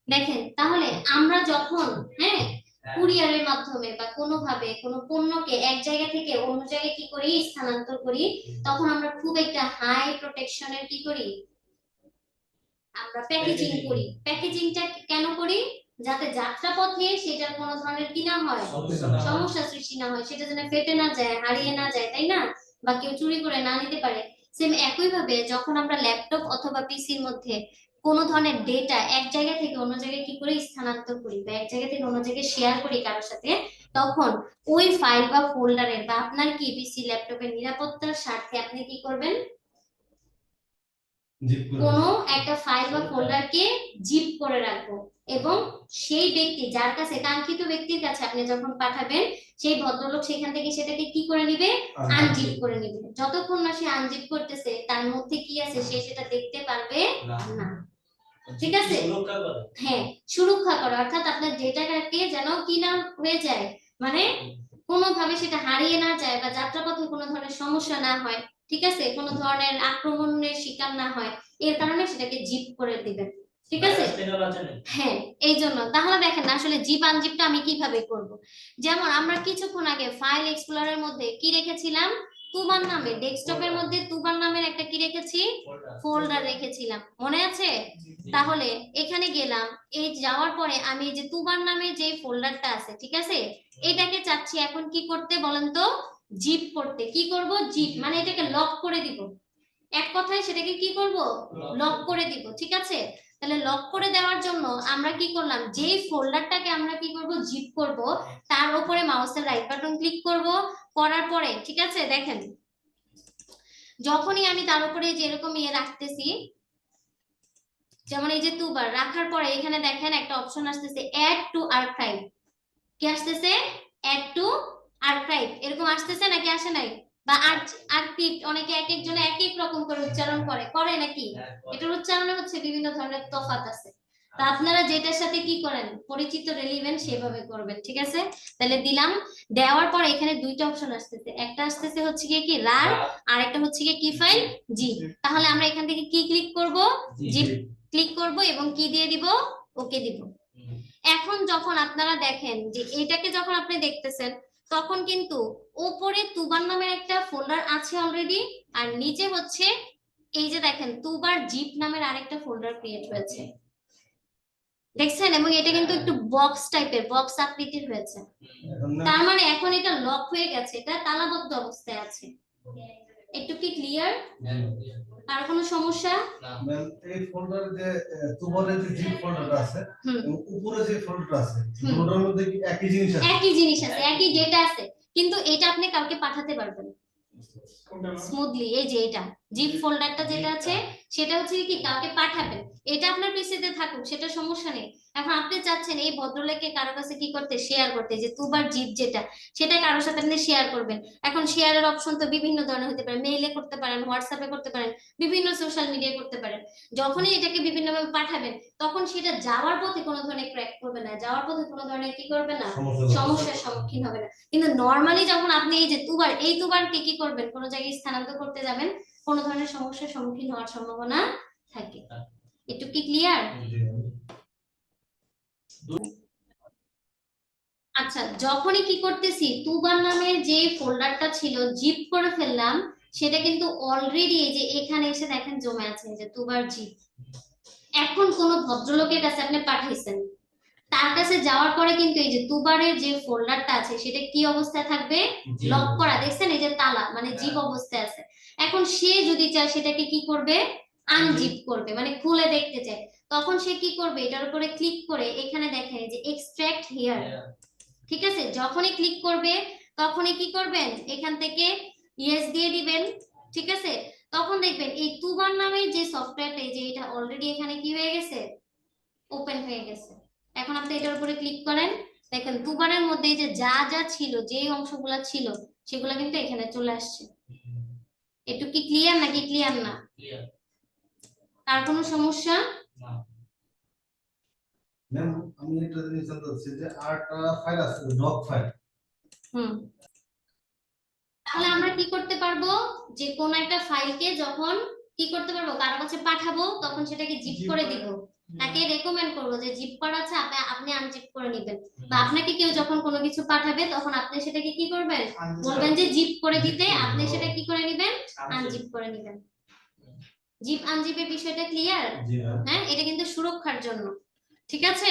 দেখেন তাহলে আমরা যখন, হ্যাঁ, কুরিয়ারের মাধ্যমে বা কোনোভাবে কোনো পণ্যকে এক জায়গা থেকে অন্য জায়গায় কি করি, স্থানান্তর করি, তখন আমরা খুব একটা হাই প্রোটেকশনের কি করি, আমরা প্যাকেজিং করি। প্যাকেজিংটা কেন করি? যাতে যাত্রাপথে সেটার কোনো ধরনের কি না হয়, সমস্যা সৃষ্টি না হয়, সেটা যেন ফেটে না যায়, হারিয়ে না যায়, তাই না, বা কেউ চুরি করে না নিতে পারে। সেম একই ভাবে যখন আমরা ল্যাপটপ অথবা পিসির মধ্যে কোনো ধরনের ডেটা এক জায়গা থেকে অন্য জায়গায় কি করে স্থানান্তর করি বা এক জায়গা থেকে অন্য জায়গায় শেয়ার করি কারোর সাথে, তখন ওই ফাইল বা ফোল্ডারের বা আপনার কি পিসি ল্যাপটপের নিরাপত্তার স্বার্থে আপনি কি করবেন, কোনো একটা ফাইল বা ফোল্ডারকে জিপ করে রাখবো, এবং সেই ব্যক্তি যার কাছে, কাঙ্ক্ষিত ব্যক্তির কাছে আপনি যখন পাঠাবেন, সেই ভদ্রলোক সেখান থেকে সেটাকে কি করে নিবে, আনজিপ করে নিবে। যতক্ষণ না সে আনজিপ করতেছে তার মধ্যে কি আছে সে সেটা দেখতে পারবে না। ঠিক আছে, হ্যাঁ, সুরক্ষা করা, অর্থাৎ আপনার ডেটাটাকে যেন কি না হয়ে যায়, মানে কোনোভাবে সেটা হারিয়ে না যায় বা যাত্রাপথে কোনো ধরনের সমস্যা না হয়, ঠিক আছে, কোনো ধরনের আক্রমণের শিকার না হয়, এর কারণে সেটাকে জিপ করে দিবেন। ঠিক আছে, হ্যাঁ, এই জন্য তাহলে দেখেন আসলে জিপ আনজিপটা আমি কিভাবে করব। যেমন আমরা কিছুক্ষণ আগে ফাইল এক্সপ্লোরারের মধ্যে কি রেখেছিলাম, তুবার নামে, ডেস্কটপের মধ্যে তুবার নামের একটা কি রেখেছি, ফোল্ডার রেখেছিলাম, মনে আছে? তাহলে এখানে গেলাম, এই যাওয়ার পরে আমি এই যে তুবার নামে যে ফোল্ডারটা আছে, ঠিক আছে, এটাকে চাচ্ছি এখন কি করতে বলেন তো, জিপ করতে। কি করব, জিপ মানে এটাকে লক করে দিব, এক কথায় সেটাকে কি করব, লক করে দিব। ঠিক আছে, তাহলে লক করে দেওয়ার জন্য আমরা কি করলাম, যেই ফোল্ডারটাকে আমরা কি করব, জিপ করব, তার উপরে মাউসের রাইট বাটন ক্লিক করব, করার পরে ঠিক আছে দেখেন, যখনই আমি তার উপরে যে এরকম ইয়ে রাখতেছি, যেমন এই যে তুবার রাখার পরে এখানে দেখেন একটা অপশন আসতেছে অ্যাড টু আর্কাইভ, কি আসতেছে, অ্যাড টু আর্কাইভ, এরকম আসতেছে নাকি আসে নাই, বা আর্কাইভ, অনেকে এক একজনে এক এক রকম করে উচ্চারণ করে, করে নাকি, এটার উচ্চারণে হচ্ছে বিভিন্ন ধরনের তফাৎ আছে, তা আপনারা যেটার সাথে কি করেন পরিচিত রেলিভেন্ট সেভাবে করবেন। ঠিক আছে, তাহলে দিলাম, দেওয়ার পর এখানে দুইটা অপশন আসতেছে, একটা আসতেছে হচ্ছে গিয়ে কি রার, আর একটা হচ্ছে গিয়ে কি ফাইল, জি। তাহলে আমরা এখান থেকে কি ক্লিক করব, জি ক্লিক করব এবং কি দিয়ে দিব, ওকে দিব। এখন যখন আপনারা দেখেন যে এটাকে যখন আপনি দেখতেছেন, তখন কিন্তু উপরে তুবার নামের একটা ফোল্ডার আছে অলরেডি, আর নিচে হচ্ছে এই যে দেখেন তুবার জিপ নামের আরেকটা ফোল্ডার ক্রিয়েট হয়েছে, দেখছেন, এবং এটা কিন্তু একটু বক্স টাইপের, বক্স আকৃতির হয়েছে, তার মানে এখন এটা লক হয়ে গেছে, এটা তালাবদ্ধ অবস্থায় আছে। একটু কি ক্লিয়ার, আর কোনো সমস্যা? ম্যাম এই ফোল্ডারে যে তোমাদের যে জিপ ফোল্ডারটা আছে এবং উপরে যে ফোল্ডার আছে দুটোর মধ্যে কি একই জিনিস আছে, একই জিনিস আছে, একই ডেটা আছে, কিন্তু এটা আপনি কাউকে পাঠাতে পারবেন স্মুথলি। এই যে এটা জিপ ফোল্ডারটা যেটা আছে সেটা হচ্ছে কি কাউকে পাঠাবেন, এটা আপনার পিসিতে থাকুক সেটা সমস্যা নেই। এখন আপনি চাচ্ছেন এই ভদ্রলোককে কারো কাছে কি করতে, শেয়ার করতে, যে তুবার জিপ যেটা, সেটা কারোর সাথে আপনি শেয়ার করবেন। এখন শেয়ারের অপশন তো বিভিন্ন ধরনের হতে পারে, মেইলে করতে পারেন, হোয়াটসঅ্যাপে করতে পারেন, বিভিন্ন সোশ্যাল মিডিয়ায় করতে পারেন। যখনই এটাকে বিভিন্নভাবে পাঠাবেন তখন সেটা যাওয়ার পথে কোনো ধরনের ক্র্যাক করবে না, যাওয়ার পথে কোনো ধরনের কি করবে না, সমস্যার সম্মুখীন হবে না। কিন্তু নরমালি যখন আপনি এই যে তুবার, এই তুবারকে কি করবেন, কোনো জায়গায় স্থানান্তর করতে যাবেন, কোনো ধরনের সমস্যার সম্মুখীন হওয়ার সম্ভাবনা থাকে। একটু কি ক্লিয়ার? আচ্ছা, যখনই কি করতেছি, তুবার নামের যে ফোল্ডারটা ছিল জিপ করে ফেললাম, সেটা কিন্তু অলরেডি এই যে এখানে এসে দেখেন জমে আছে, যে তুবার জিপ। এখন কোন ভদ্রলোকের কাছে আপনি পাঠাইছেন, তার কাছে যাওয়ার পরে কিন্তু এই যে তুবারের যে ফোল্ডারটা আছে সেটা কি অবস্থায় থাকবে, লক করা, দেখছেন এই যে তালা, মানে জিপ অবস্থায় আছে। এখন সে যদি চায় সেটাকে কি করবে, আনজিপ করবে, মানে খুলে দেখতে চায়, তখন সে কি করবে, এটার উপরে ক্লিক করে এখানে দেখেন যে এক্সট্রাক্ট হিয়ার, ঠিক আছে, যখনই ক্লিক করবে তখনই কি করবেন, এখান থেকে ইয়েস দিয়ে দিবেন। ঠিক আছে, তখন দেখবেন এই তুবার নামে যে সফটওয়্যারটা, এই যে এটা অলরেডি এখানে কি হয়ে গেছে, ওপেন হয়ে গেছে। এখন আপনি এটার উপরে ক্লিক করেন, দেখেন দুবারের মধ্যে যে যা যা ছিল, যে অংশগুলো ছিল সেগুলো কিন্তু এখানে চলে আসছে। একটু কি ক্লিয়ার নাকি ক্লিয়ার না? আর কোনো সমস্যা? ম্যাম আমি একটা জিনিস জানতে চাচ্ছি যে আরটা ফাইল আছে ডক ফাইল, তাহলে আমরা কি করতে পারবো, যে কোন একটা ফাইলকে যখন কি করতে পারবো, কারো কাছে পাঠাবো তখন সেটাকে জিপ করে দিব, তাকে রেকমেন্ড করবো যে জিপ করা আছে আপনি আনজিপ করে নেবেন, বা আপনাকে কেউ যখন কোনো কিছু পাঠাবে তখন আপনি সেটাকে কি করবেন, বলবেন যে জিপ করে দিতে, আপনি সেটা কি করে নেবেন, আনজিপ করে নেবেন। জিপ আনজিপের বিষয়টা ক্লিয়ার? হ্যাঁ, এটা কিন্তু সুরক্ষার জন্য, ঠিক আছে।